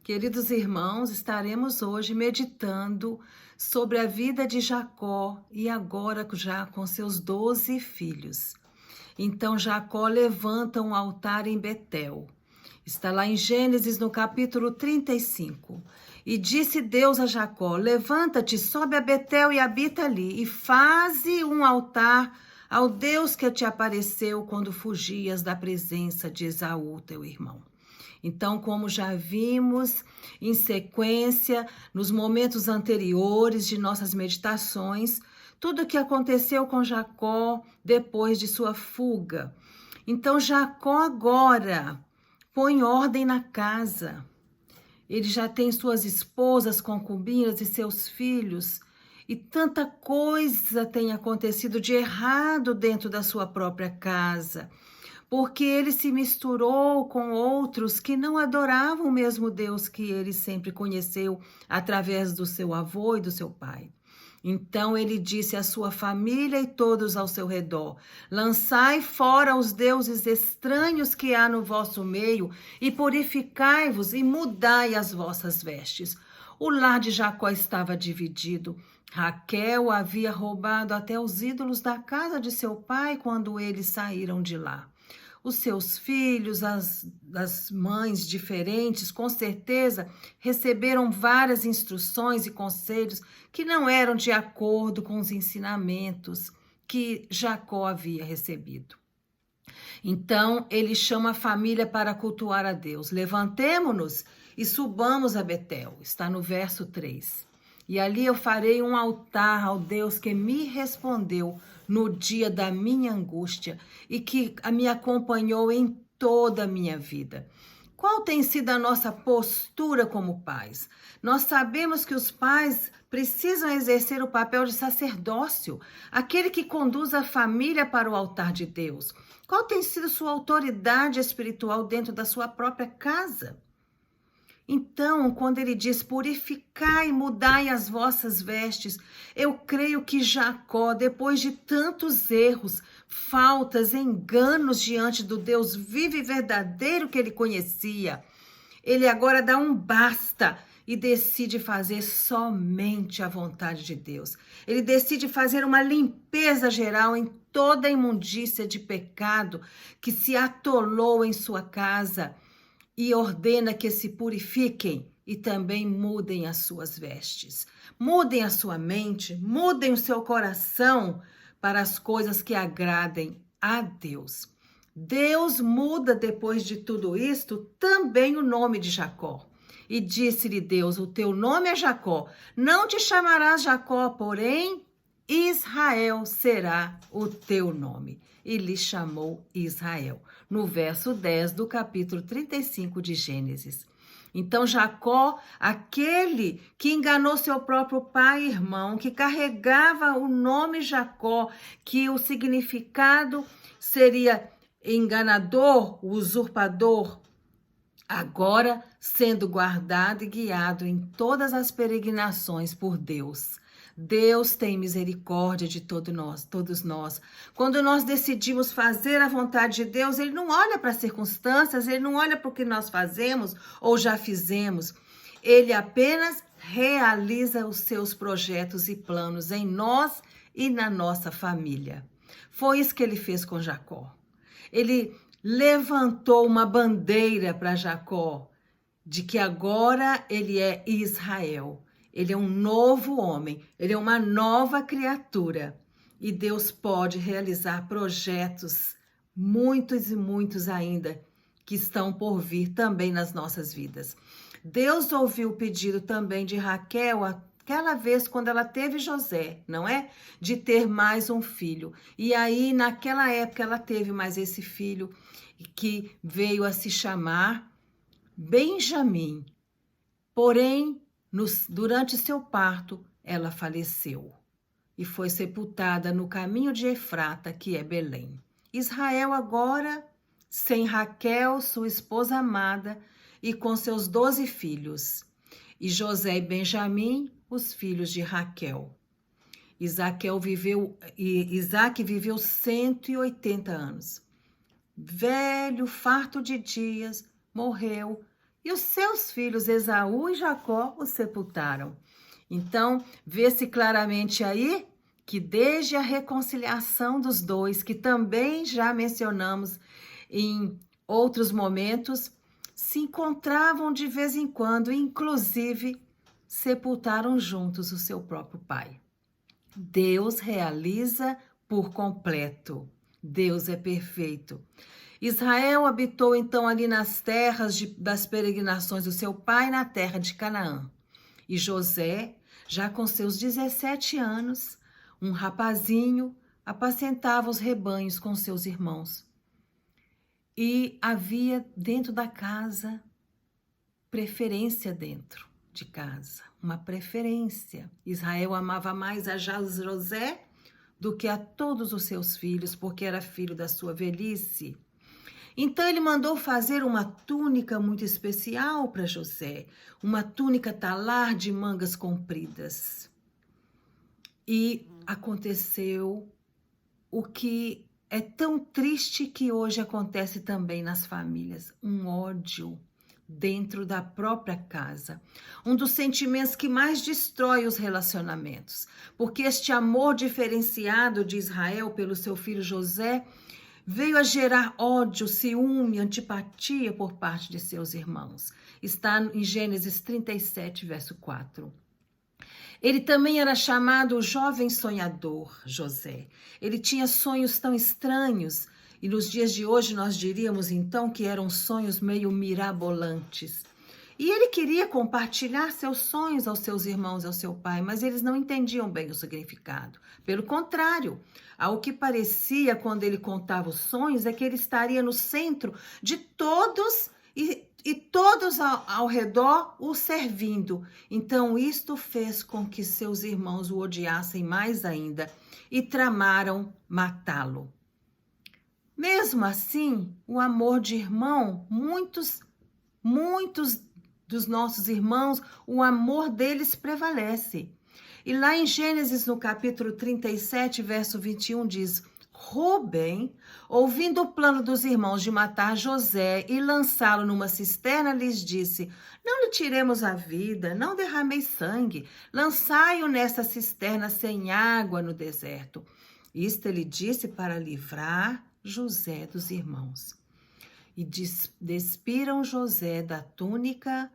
Queridos irmãos, estaremos hoje meditando sobre a vida de Jacó e agora já com seus 12 filhos. Então Jacó levanta um altar em Betel. Está lá em Gênesis no capítulo 35. E disse Deus a Jacó: levanta-te, sobe a Betel e habita ali, e faze um altar ao Deus que te apareceu quando fugias da presença de Esaú, teu irmão. Então, como já vimos em sequência, nos momentos anteriores de nossas meditações, tudo o que aconteceu com Jacó depois de sua fuga. Então, Jacó agora põe ordem na casa. Ele já tem suas esposas, concubinas e seus filhos. E tanta coisa tem acontecido de errado dentro da sua própria casa, porque ele se misturou com outros que não adoravam o mesmo Deus que ele sempre conheceu através do seu avô e do seu pai. Então ele disse à sua família e todos ao seu redor: lançai fora os deuses estranhos que há no vosso meio e purificai-vos e mudai as vossas vestes. O lar de Jacó estava dividido. Raquel havia roubado até os ídolos da casa de seu pai quando eles saíram de lá. Os seus filhos, as mães diferentes, com certeza, receberam várias instruções e conselhos que não eram de acordo com os ensinamentos que Jacó havia recebido. Então, ele chama a família para cultuar a Deus. Levantemo-nos e subamos a Betel. Está no verso 3. E ali eu farei um altar ao Deus que me respondeu no dia da minha angústia e que me acompanhou em toda a minha vida. Qual tem sido a nossa postura como pais? Nós sabemos que os pais precisam exercer o papel de sacerdócio, aquele que conduz a família para o altar de Deus. Qual tem sido sua autoridade espiritual dentro da sua própria casa? Então, quando ele diz, purificai e mudai as vossas vestes, eu creio que Jacó, depois de tantos erros, faltas, enganos diante do Deus vivo e verdadeiro que ele conhecia, ele agora dá um basta e decide fazer somente a vontade de Deus. Ele decide fazer uma limpeza geral em toda a imundícia de pecado que se atolou em sua casa, e ordena que se purifiquem e também mudem as suas vestes. Mudem a sua mente, mudem o seu coração para as coisas que agradem a Deus. Deus muda depois de tudo isto também o nome de Jacó. E disse-lhe Deus: o teu nome é Jacó, não te chamarás Jacó, porém Israel será o teu nome. E lhe chamou Israel. No verso 10 do capítulo 35 de Gênesis. Então Jacó, aquele que enganou seu próprio pai e irmão, que carregava o nome Jacó, que o significado seria enganador, usurpador, agora sendo guardado e guiado em todas as peregrinações por Deus. Deus tem misericórdia de todos nós. Quando nós decidimos fazer a vontade de Deus, Ele não olha para as circunstâncias, Ele não olha para o que nós fazemos ou já fizemos. Ele apenas realiza os seus projetos e planos em nós e na nossa família. Foi isso que Ele fez com Jacó. Ele levantou uma bandeira para Jacó, de que agora ele é Israel. Ele é um novo homem, ele é uma nova criatura. E Deus pode realizar projetos, muitos e muitos ainda, que estão por vir também nas nossas vidas. Deus ouviu o pedido também de Raquel, aquela vez quando ela teve José, não é? De ter mais um filho. E aí, naquela época, ela teve mais esse filho, que veio a se chamar Benjamim. Porém, durante seu parto, ela faleceu e foi sepultada no caminho de Efrata, que é Belém. Israel agora, sem Raquel, sua esposa amada, e com seus 12 filhos. E José e Benjamim, os filhos de Raquel. Isaac viveu 180 anos. Velho, farto de dias, morreu e os seus filhos Esaú e Jacó o sepultaram. Então, vê-se claramente aí que desde a reconciliação dos dois, que também já mencionamos em outros momentos, se encontravam de vez em quando, inclusive sepultaram juntos o seu próprio pai. Deus realiza por completo. Deus é perfeito. Israel habitou então ali nas terras das peregrinações do seu pai, na terra de Canaã. E José, já com seus 17 anos, um rapazinho, apacentava os rebanhos com seus irmãos. E havia dentro da casa preferência dentro de casa, uma preferência. Israel amava mais a José do que a todos os seus filhos, porque era filho da sua velhice. Então ele mandou fazer uma túnica muito especial para José, uma túnica talar de mangas compridas. E aconteceu o que é tão triste que hoje acontece também nas famílias, um ódio dentro da própria casa. Um dos sentimentos que mais destrói os relacionamentos, porque este amor diferenciado de Israel pelo seu filho José veio a gerar ódio, ciúme, antipatia por parte de seus irmãos. Está em Gênesis 37, verso 4. Ele também era chamado o jovem sonhador, José. Ele tinha sonhos tão estranhos, e nos dias de hoje nós diríamos então que eram sonhos meio mirabolantes. E ele queria compartilhar seus sonhos aos seus irmãos, ao seu pai, mas eles não entendiam bem o significado. Pelo contrário, ao que parecia quando ele contava os sonhos é que ele estaria no centro de todos e todos ao redor o servindo. Então isto fez com que seus irmãos o odiassem mais ainda e tramaram matá-lo. Mesmo assim, o amor de irmão, muitos dos nossos irmãos, o amor deles prevalece. E lá em Gênesis, no capítulo 37, verso 21, diz: Rubem, ouvindo o plano dos irmãos de matar José e lançá-lo numa cisterna, lhes disse: Não lhe tiremos a vida, não derrameis sangue, lançai-o nesta cisterna sem água no deserto. Isto ele disse para livrar José dos irmãos. E despiram José da túnica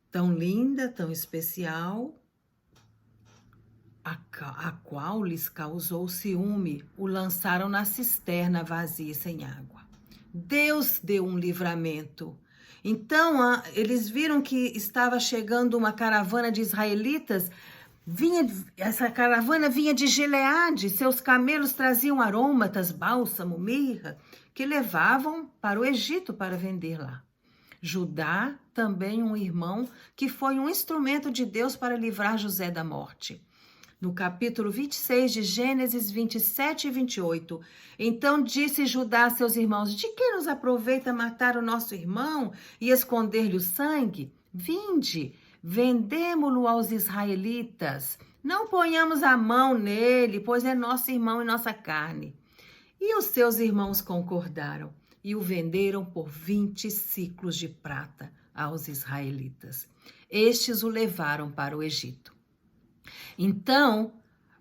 tão linda, tão especial, a qual lhes causou ciúme, o lançaram na cisterna vazia e sem água. Deus deu um livramento. Então, eles viram que estava chegando uma caravana de israelitas. Essa caravana vinha de Gileade, seus camelos traziam aromatas, bálsamo, mirra, que levavam para o Egito para vender lá. Judá, também um irmão, que foi um instrumento de Deus para livrar José da morte. No capítulo 26 de Gênesis 27 e 28, então disse Judá a seus irmãos: De que nos aproveita matar o nosso irmão e esconder-lhe o sangue? Vinde, vendemo-lo aos israelitas. Não ponhamos a mão nele, pois é nosso irmão e nossa carne. E os seus irmãos concordaram e o venderam por 20 ciclos de prata aos israelitas. Estes o levaram para o Egito. Então,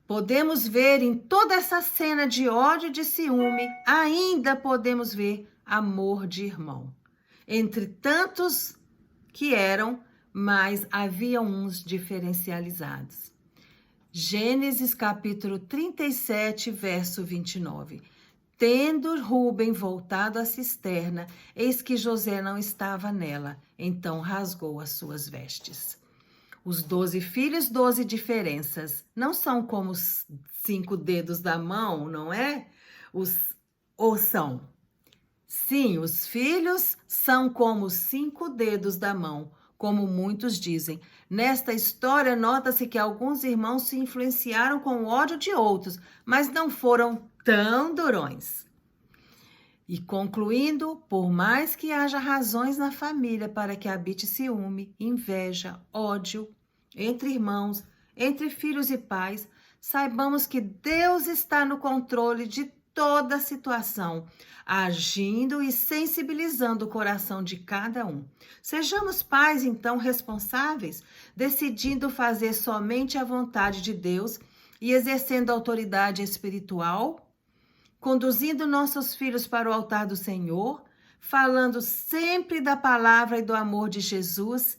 podemos ver em toda essa cena de ódio e de ciúme, ainda podemos ver amor de irmão. Entre tantos que eram, mas havia uns diferencializados. Gênesis capítulo 37, verso 29. Tendo Rubem voltado à cisterna, eis que José não estava nela, então rasgou as suas vestes. Os 12 filhos, 12 diferenças. Não são como os 5 dedos da mão, não é? Ou são? Sim, os filhos são como os 5 dedos da mão, como muitos dizem. Nesta história, nota-se que alguns irmãos se influenciaram com o ódio de outros, mas não foram tão durões. E concluindo, por mais que haja razões na família para que habite ciúme, inveja, ódio, entre irmãos, entre filhos e pais, saibamos que Deus está no controle de toda situação, agindo e sensibilizando o coração de cada um. Sejamos pais, então, responsáveis, decidindo fazer somente a vontade de Deus e exercendo autoridade espiritual, conduzindo nossos filhos para o altar do Senhor, falando sempre da palavra e do amor de Jesus,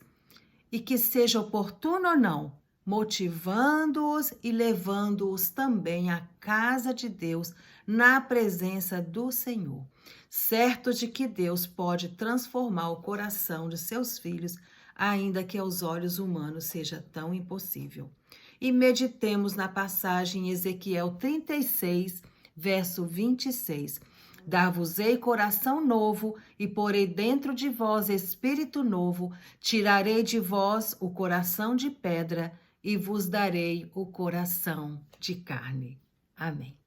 e que seja oportuno ou não, motivando-os e levando-os também à casa de Deus, na presença do Senhor, certos de que Deus pode transformar o coração de seus filhos, ainda que aos olhos humanos seja tão impossível. E meditemos na passagem em Ezequiel 36, verso 26. Dar-vos-ei coração novo, e porei dentro de vós espírito novo, tirarei de vós o coração de pedra, e vos darei o coração de carne. Amém.